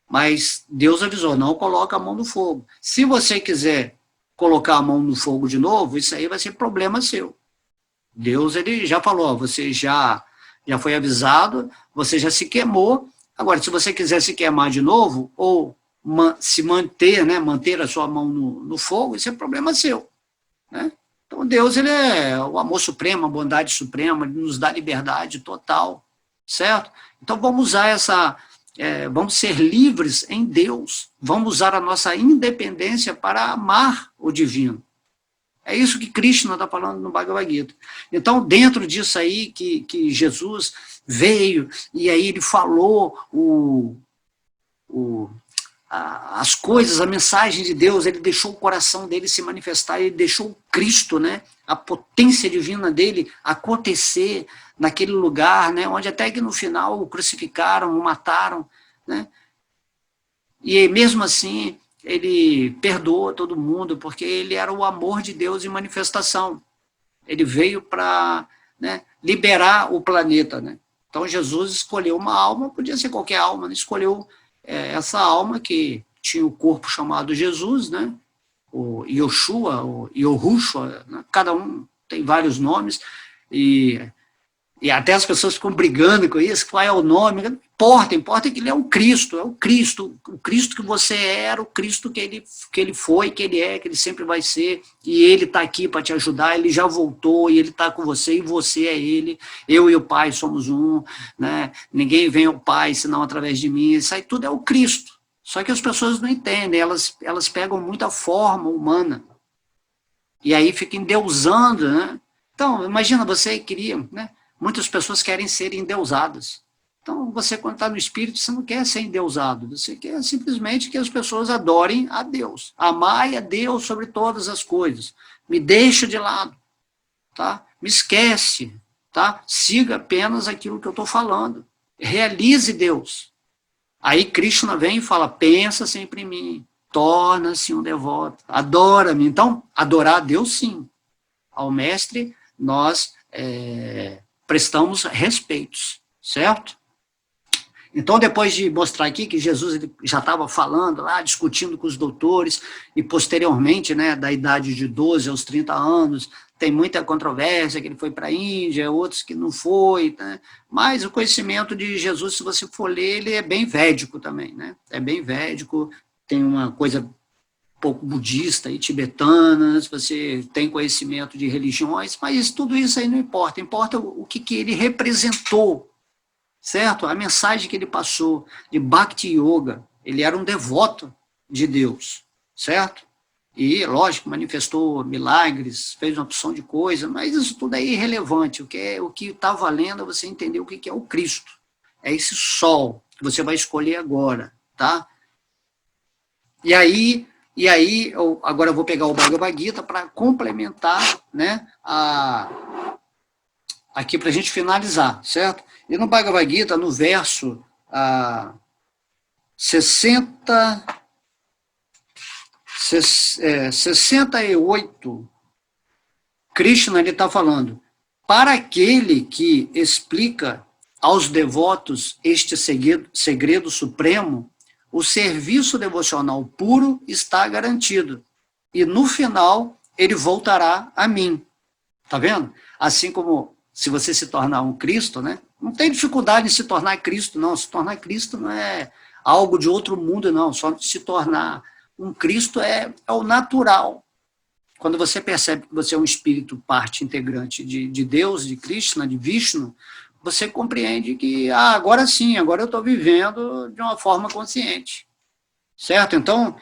Mas Deus avisou, não coloca a mão no fogo. Se você quiser colocar a mão no fogo de novo, isso aí vai ser problema seu. Deus ele já falou, você já foi avisado, você já se queimou. Agora, se você quiser se queimar de novo, ou se manter, né, manter a sua mão no fogo, isso é problema seu. Né? Então, Deus ele é o amor supremo, a bondade suprema, ele nos dá liberdade total, certo? Então, vamos usar vamos ser livres em Deus, vamos usar a nossa independência para amar o divino. É isso que Krishna está falando no Bhagavad Gita. Então, dentro disso aí que Jesus veio, e aí ele falou as coisas, a mensagem de Deus, ele deixou o coração dele se manifestar, ele deixou o Cristo, né, a potência divina dele acontecer naquele lugar, né, onde até que no final o crucificaram, o mataram, né, e mesmo assim ele perdoa todo mundo, porque ele era o amor de Deus em manifestação. Ele veio para, né, liberar o planeta. Né? Então Jesus escolheu uma alma, podia ser qualquer alma, né? Escolheu essa alma que tinha o corpo chamado Jesus, né? O Yoshua, o Yahushua, né? Cada um tem vários nomes, e até as pessoas ficam brigando com isso, qual é o nome, importa que ele é o Cristo que você era, o Cristo que ele foi, que ele é, que ele sempre vai ser, e ele está aqui para te ajudar, ele já voltou, e ele está com você, e você é ele, eu e o Pai somos um, né? Ninguém vem ao Pai senão através de mim, isso aí tudo é o Cristo, só que as pessoas não entendem, elas pegam muita forma humana, e aí ficam endeusando, né? Então, imagina, você queria, né? Muitas pessoas querem ser endeusadas. Então, você, quando está no Espírito, você não quer ser endeusado, você quer simplesmente que as pessoas adorem a Deus. Amai a Deus sobre todas as coisas. Me deixa de lado, tá? Me esquece, tá? Siga apenas aquilo que eu estou falando. Realize Deus. Aí Krishna vem e fala, pensa sempre em mim, torna-se um devoto, adora-me. Então, adorar a Deus, sim. Ao mestre, nós prestamos respeitos, certo? Então, depois de mostrar aqui que Jesus ele já estava falando lá, discutindo com os doutores, e posteriormente, né, da idade de 12 aos 30 anos, tem muita controvérsia, que ele foi para a Índia, outros que não foi, né? Mas o conhecimento de Jesus, se você for ler, ele é bem védico também, né? É bem védico, tem uma coisa pouco budista e tibetana, você tem conhecimento de religiões, mas tudo isso aí não importa, importa o que ele representou, certo? A mensagem que ele passou de Bhakti Yoga, ele era um devoto de Deus, certo? E, lógico, manifestou milagres, fez uma opção de coisa, mas isso tudo é irrelevante. O que está valendo é você entender o que é o Cristo. É esse sol que você vai escolher agora, tá? E aí agora eu vou pegar o Bhagavad Gita para complementar, né, aqui para a gente finalizar, certo? E no Bhagavad Gita, no verso 68, Krishna está falando, para aquele que explica aos devotos este segredo supremo, o serviço devocional puro está garantido, e no final ele voltará a mim. Tá vendo? Assim como se você se tornar um Cristo, né? Não tem dificuldade em se tornar Cristo, não. Se tornar Cristo não é algo de outro mundo, não. Só se tornar um Cristo é o natural. Quando você percebe que você é um espírito parte integrante de Deus, de Krishna, de Vishnu, você compreende que, agora sim, agora eu estou vivendo de uma forma consciente. Certo? Então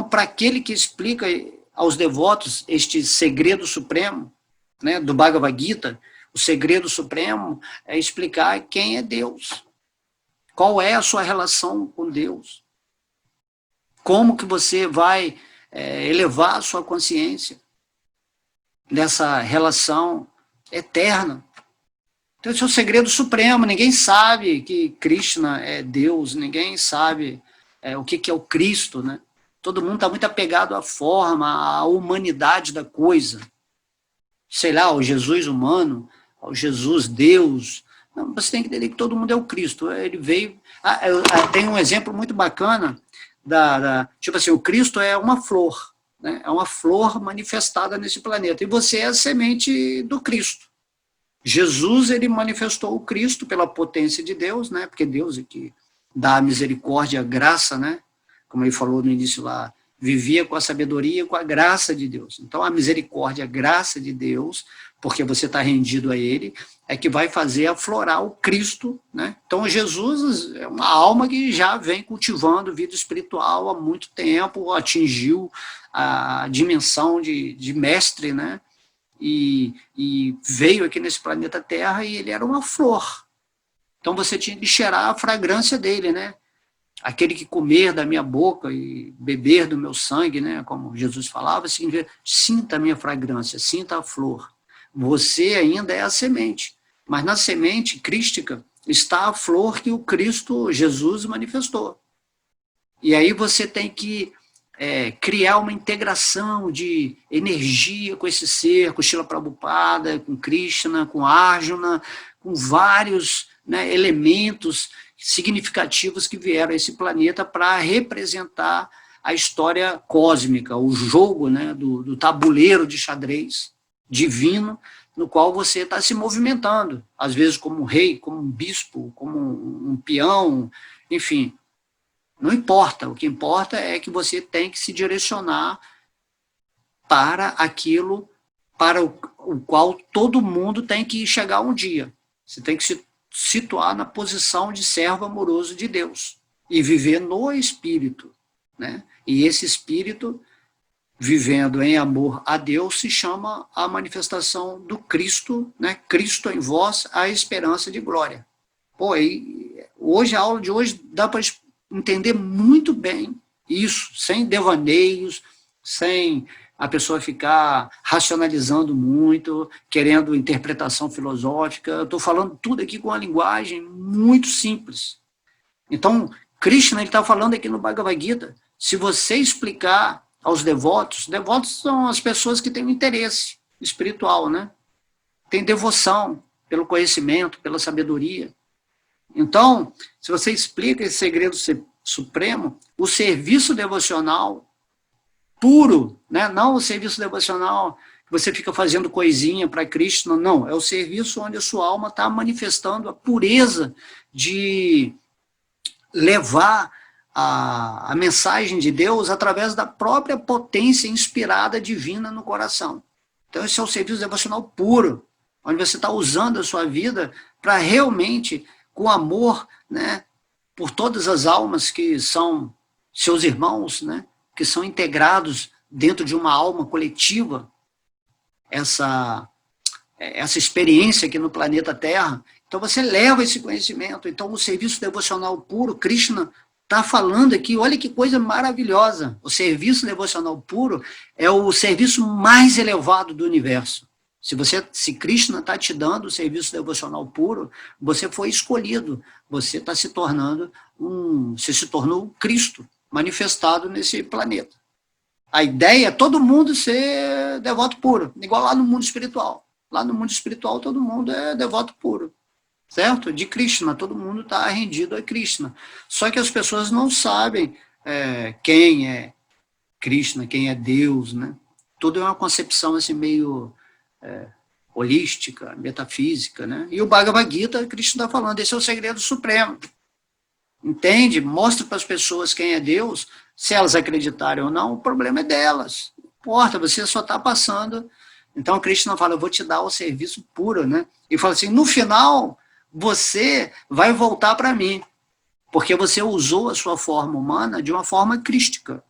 para aquele que explica aos devotos este segredo supremo, né, do Bhagavad Gita, o segredo supremo é explicar quem é Deus. Qual é a sua relação com Deus? Como que você vai elevar a sua consciência nessa relação eterna? Então, esse é o segredo supremo. Ninguém sabe que Krishna é Deus, ninguém sabe o que é o Cristo, né? Todo mundo está muito apegado à forma, à humanidade da coisa. Sei lá, ao Jesus humano, ao Jesus Deus. Não, você tem que entender que todo mundo é o Cristo. Ele veio... tem um exemplo muito bacana, tipo assim, o Cristo é uma flor, né? É uma flor manifestada nesse planeta, e você é a semente do Cristo. Jesus, ele manifestou o Cristo pela potência de Deus, né? Porque Deus é que dá a misericórdia, a graça, né? Como ele falou no início lá, vivia com a sabedoria e com a graça de Deus. Então, a misericórdia, a graça de Deus, porque você está rendido a Ele, é que vai fazer aflorar o Cristo, né? Então, Jesus é uma alma que já vem cultivando vida espiritual há muito tempo, atingiu a dimensão de mestre, né? E veio aqui nesse planeta Terra e ele era uma flor. Então, você tinha que cheirar a fragrância dele, né? Aquele que comer da minha boca e beber do meu sangue, né, como Jesus falava, significa, sinta a minha fragrância, sinta a flor. Você ainda é a semente, mas na semente crística está a flor que o Cristo Jesus manifestou. E aí você tem que criar uma integração de energia com esse ser, com Srila Prabhupada, com Krishna, com Arjuna, com vários, né, elementos significativos que vieram a esse planeta para representar a história cósmica, o jogo, né, do tabuleiro de xadrez divino, no qual você está se movimentando, às vezes como um rei, como um bispo, como um peão, enfim. Não importa, o que importa é que você tem que se direcionar para aquilo para o qual todo mundo tem que chegar um dia. Você tem que se situar na posição de servo amoroso de Deus e viver no Espírito, né? E esse Espírito, vivendo em amor a Deus, se chama a manifestação do Cristo, né? Cristo em vós, a esperança de glória. Pô, e hoje, a aula de hoje dá para entender muito bem isso, sem devaneios, sem a pessoa ficar racionalizando muito, querendo interpretação filosófica. Eu estou falando tudo aqui com uma linguagem muito simples. Então, Krishna está falando aqui no Bhagavad Gita, se você explicar aos devotos são as pessoas que têm um interesse espiritual, né? Tem devoção pelo conhecimento, pela sabedoria. Então, se você explica esse segredo supremo, o serviço devocional puro, né? Não o serviço devocional que você fica fazendo coisinha para Krishna, não. É o serviço onde a sua alma está manifestando a pureza de levar a mensagem de Deus através da própria potência inspirada divina no coração. Então, esse é o serviço devocional puro, onde você está usando a sua vida para realmente, com amor, né, por todas as almas que são seus irmãos, né, que são integrados dentro de uma alma coletiva, essa experiência aqui no planeta Terra. Então você leva esse conhecimento. Então o serviço devocional puro, Krishna está falando aqui, olha que coisa maravilhosa. O serviço devocional puro é o serviço mais elevado do universo. Se Krishna está te dando o serviço devocional puro, você foi escolhido, você está se tornando você se tornou Cristo manifestado nesse planeta. A ideia é todo mundo ser devoto puro, igual lá no mundo espiritual. Lá no mundo espiritual todo mundo é devoto puro, certo? De Krishna, todo mundo está rendido a Krishna. Só que as pessoas não sabem quem é Krishna, quem é Deus, né? Tudo é uma concepção assim meio holística, metafísica, né? E o Bhagavad Gita, Krishna está falando, esse é o segredo supremo. Entende? Mostra para as pessoas quem é Deus, se elas acreditarem ou não, o problema é delas. Não importa, você só está passando. Então, Krishna fala, eu vou te dar o serviço puro, né? E fala assim, no final, você vai voltar para mim, porque você usou a sua forma humana de uma forma crística.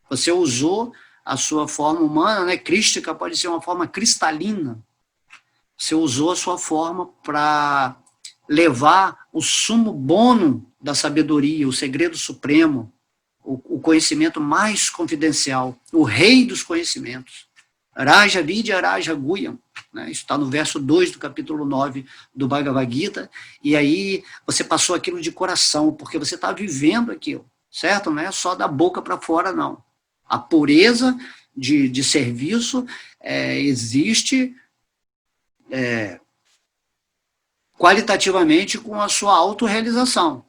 Você usou a sua forma humana, né? Crística pode ser uma forma cristalina. Você usou a sua forma para levar o sumo bono da sabedoria, o segredo supremo, o conhecimento mais confidencial, o rei dos conhecimentos. Raja Vidya Raja Guyam, né? Isso está no verso 2 do capítulo 9 do Bhagavad Gita, e aí você passou aquilo de coração, porque você está vivendo aquilo, certo? Não é só da boca para fora, não. A pureza de serviço existe qualitativamente com a sua autorrealização.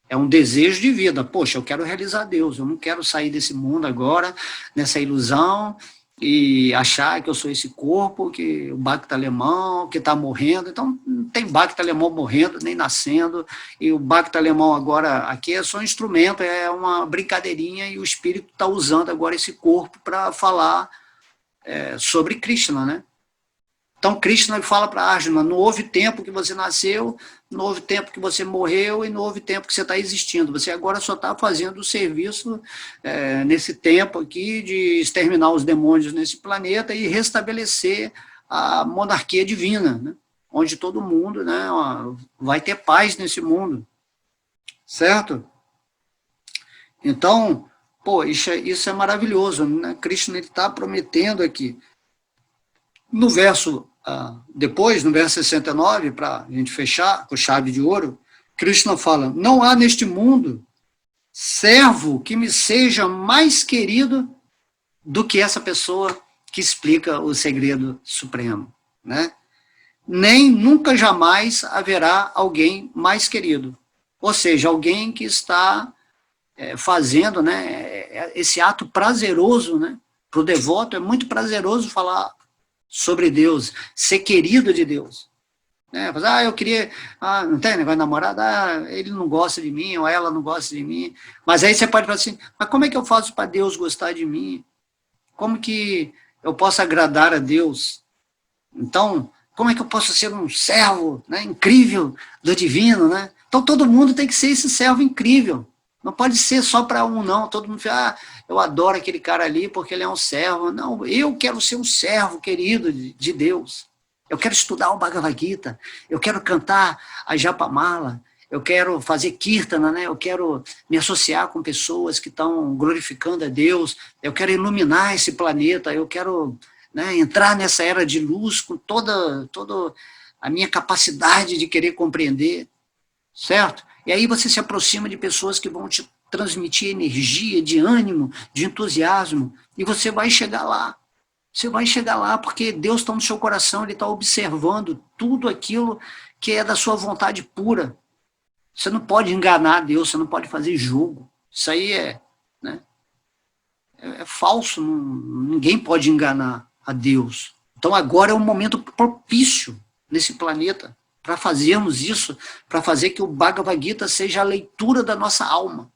É um desejo de vida. Poxa, eu quero realizar Deus, eu não quero sair desse mundo agora, nessa ilusão, e achar que eu sou esse corpo, que o Bhakta alemão, que está morrendo. Então, não tem Bhakta alemão morrendo, nem nascendo, e o Bhakta alemão agora aqui é só um instrumento, é uma brincadeirinha, e o espírito está usando agora esse corpo para falar sobre Krishna, né? Então, Krishna fala para Arjuna, não houve tempo que você nasceu, não houve tempo que você morreu e não houve tempo que você está existindo. Você agora só está fazendo o serviço nesse tempo aqui de exterminar os demônios nesse planeta e restabelecer a monarquia divina, né? Onde todo mundo, né, vai ter paz nesse mundo, certo? Então, pô, isso é maravilhoso, né? Krishna está prometendo aqui. No verso depois, no verso 69, para a gente fechar com chave de ouro, Krishna fala, não há neste mundo servo que me seja mais querido do que essa pessoa que explica o segredo supremo, né? Nem nunca jamais haverá alguém mais querido. Ou seja, alguém que está fazendo, né, esse ato prazeroso, né? Para o devoto é muito prazeroso falar sobre Deus, ser querido de Deus. Eu queria, não tem negócio de namorado, ele não gosta de mim, ou ela não gosta de mim. Mas aí você pode falar assim, mas como é que eu faço para Deus gostar de mim? Como que eu posso agradar a Deus? Então, como é que eu posso ser um servo, né, incrível do divino, né? Então todo mundo tem que ser esse servo incrível. Não pode ser só para um, não. Todo mundo fala, eu adoro aquele cara ali porque ele é um servo. Não, eu quero ser um servo querido de Deus. Eu quero estudar o Bhagavad Gita. Eu quero cantar a Japamala. eu quero fazer kirtana, né? Eu quero me associar com pessoas que estão glorificando a Deus, eu quero iluminar esse planeta, eu quero, né, entrar nessa era de luz com toda a minha capacidade de querer compreender, certo? E aí você se aproxima de pessoas que vão te transmitir energia, de ânimo, de entusiasmo, e você vai chegar lá. Você vai chegar lá porque Deus está no seu coração, Ele está observando tudo aquilo que é da sua vontade pura. Você não pode enganar Deus, você não pode fazer jogo. Isso aí né, é falso, ninguém pode enganar a Deus. Então agora é um momento propício nesse planeta para fazermos isso, para fazer que o Bhagavad Gita seja a leitura da nossa alma.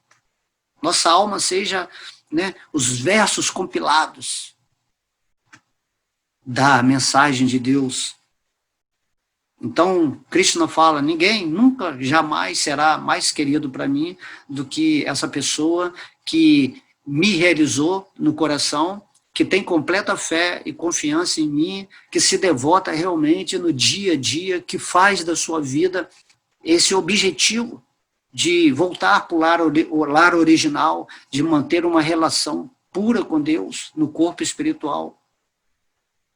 Nossa alma seja, né, os versos compilados da mensagem de Deus. Então, Krishna fala, ninguém nunca, jamais será mais querido para mim do que essa pessoa que me realizou no coração, que tem completa fé e confiança em mim, que se devota realmente no dia a dia, que faz da sua vida esse objetivo de voltar para o lar original, de manter uma relação pura com Deus no corpo espiritual.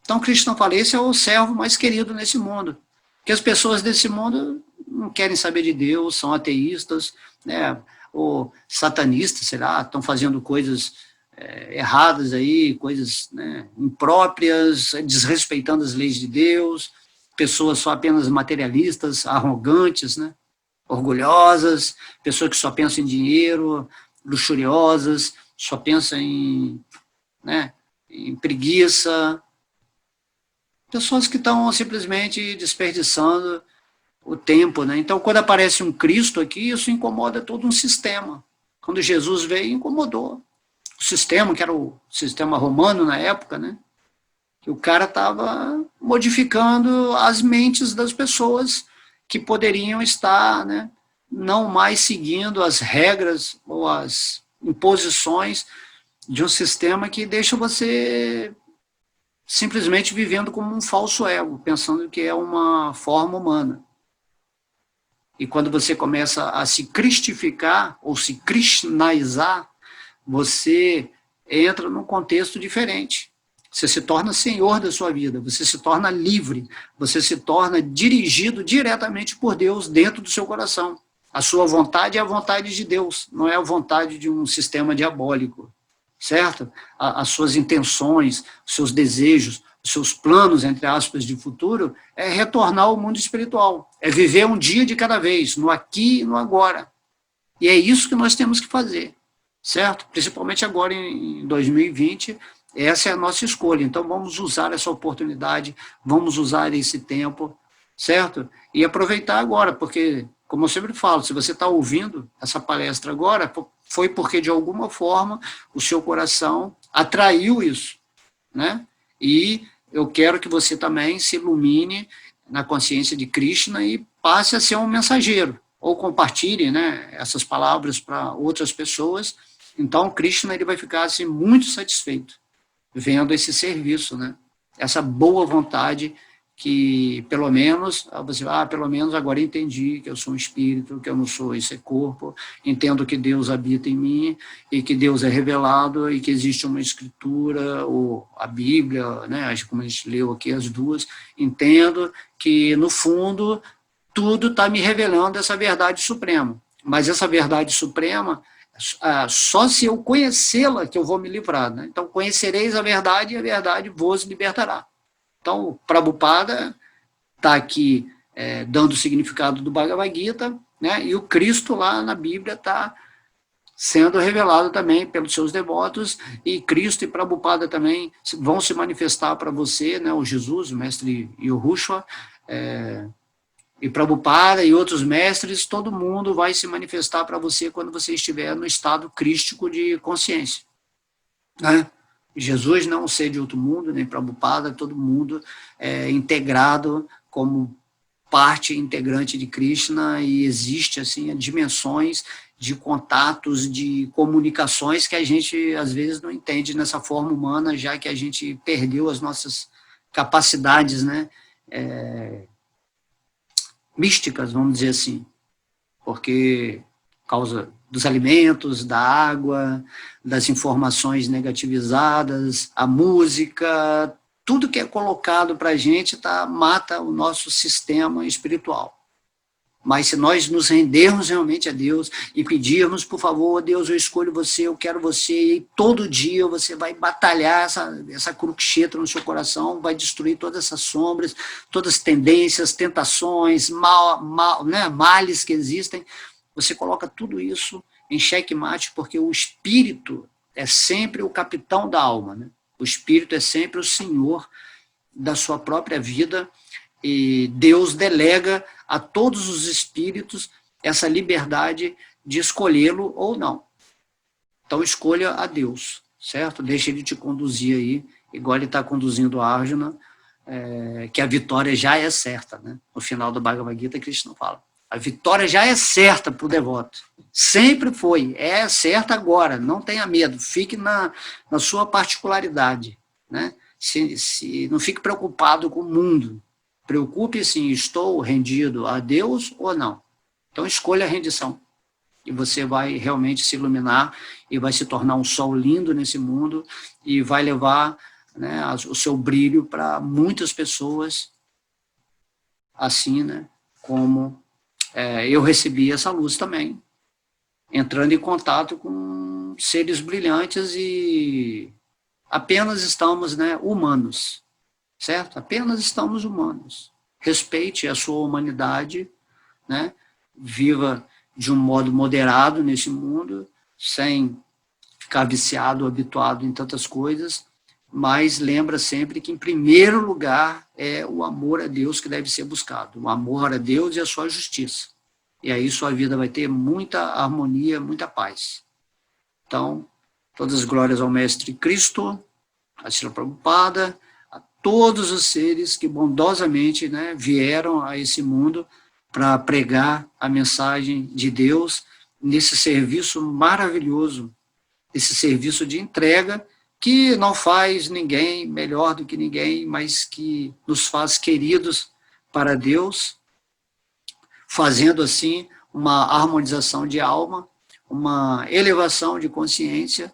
Então, Krishna fala, esse é o servo mais querido nesse mundo. Porque as pessoas desse mundo não querem saber de Deus, são ateístas, né, ou satanistas, sei lá, estão fazendo coisas erradas aí, coisas, né, impróprias, desrespeitando as leis de Deus, pessoas só apenas materialistas, arrogantes, né, orgulhosas, pessoas que só pensam em dinheiro, luxuriosas, só pensam né, em preguiça, pessoas que estão simplesmente desperdiçando o tempo, né? Então, quando aparece um Cristo aqui, isso incomoda todo um sistema. Quando Jesus veio, incomodou. O sistema, que era o sistema romano na época, né? Que o cara estava modificando as mentes das pessoas que poderiam estar, né, não mais seguindo as regras ou as imposições de um sistema que deixa você simplesmente vivendo como um falso ego, pensando que é uma forma humana. E quando você começa a se cristificar ou se krishnaizar, você entra num contexto diferente. Você se torna senhor da sua vida, você se torna livre, você se torna dirigido diretamente por Deus dentro do seu coração. A sua vontade é a vontade de Deus, não é a vontade de um sistema diabólico, certo? As suas intenções, os seus desejos, os seus planos, entre aspas, de futuro, é retornar ao mundo espiritual, é viver um dia de cada vez, no aqui e no agora. E é isso que nós temos que fazer, certo? Principalmente agora em 2020, essa é a nossa escolha. Então vamos usar essa oportunidade, vamos usar esse tempo, certo? E aproveitar agora, porque, como eu sempre falo, se você está ouvindo essa palestra agora, foi porque, de alguma forma, o seu coração atraiu isso, né? E eu quero que você também se ilumine na consciência de Krishna e passe a ser um mensageiro, ou compartilhe, né, essas palavras para outras pessoas. Então, Krishna ele vai ficar assim, muito satisfeito vendo esse serviço, né? Essa boa vontade que, pelo menos, você vai, pelo menos agora entendi que eu sou um espírito, que eu não sou esse corpo, entendo que Deus habita em mim, e que Deus é revelado, e que existe uma escritura, ou a Bíblia, né, como a gente leu aqui as duas, entendo que, no fundo, tudo está me revelando essa verdade suprema. Mas essa verdade suprema, só se eu conhecê-la que eu vou me livrar, né? Então, conhecereis a verdade e a verdade vos libertará. Então, o Prabhupada está aqui dando o significado do Bhagavad Gita, né? E o Cristo lá na Bíblia está sendo revelado também pelos seus devotos, e Cristo e Prabhupada também vão se manifestar para você, né? O Jesus, o mestre Yahushua, e Prabhupada e outros mestres, todo mundo vai se manifestar para você quando você estiver no estado crístico de consciência, né? Jesus não é um ser de outro mundo, nem Prabhupada, todo mundo é integrado como parte integrante de Krishna, e existe assim dimensões de contatos, de comunicações que a gente às vezes não entende nessa forma humana, já que a gente perdeu as nossas capacidades, né, místicas, vamos dizer assim. porque por causa dos alimentos, da água, das informações negativizadas, a música, tudo que é colocado para a gente mata o nosso sistema espiritual. Mas se nós nos rendermos realmente a Deus e pedirmos, por favor, Deus, eu escolho você, eu quero você, e todo dia você vai batalhar essa cruxeta no seu coração, vai destruir todas essas sombras, todas as tendências, tentações, males que existem. Você coloca tudo isso em xeque-mate, porque o espírito é sempre o capitão da alma, né? O espírito é sempre o senhor da sua própria vida, e Deus delega a todos os espíritos essa liberdade de escolhê-lo ou não. Então, escolha a Deus, certo? Deixa ele te conduzir aí, igual ele está conduzindo a Arjuna, que a vitória já é certa, né? No final do Bhagavad Gita, Krishna fala. A vitória já é certa para o devoto. Sempre foi. É certa agora. Não tenha medo. Fique na sua particularidade, né? Não fique preocupado com o mundo. Preocupe-se em estou rendido a Deus ou não. Então, escolha a rendição. E você vai realmente se iluminar e vai se tornar um sol lindo nesse mundo e vai levar, né, o seu brilho para muitas pessoas, assim, né, como eu recebi essa luz também, entrando em contato com seres brilhantes e apenas estamos, né, humanos, certo? Apenas estamos humanos. Respeite a sua humanidade, né? Viva de um modo moderado nesse mundo, sem ficar viciado, habituado em tantas coisas, mas lembra sempre que, em primeiro lugar, é o amor a Deus que deve ser buscado, o amor a Deus e a sua justiça. E aí sua vida vai ter muita harmonia, muita paz. Então, todas as glórias ao Mestre Cristo, a Srila Prabhupada, a todos os seres que bondosamente, né, vieram a esse mundo para pregar a mensagem de Deus nesse serviço maravilhoso, esse serviço de entrega que não faz ninguém melhor do que ninguém, mas que nos faz queridos para Deus, fazendo assim uma harmonização de alma, uma elevação de consciência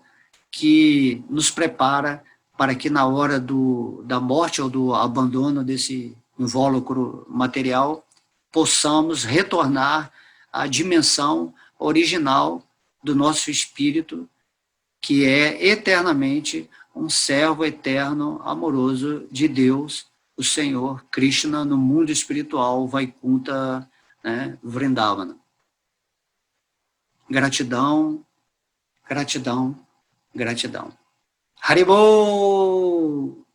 que nos prepara para que na hora da morte ou do abandono desse invólucro material possamos retornar à dimensão original do nosso espírito, que é eternamente um servo eterno, amoroso de Deus, o Senhor Krishna, no mundo espiritual, Vaikuntha, né, Vrindavana. Gratidão, gratidão, gratidão. Haribol!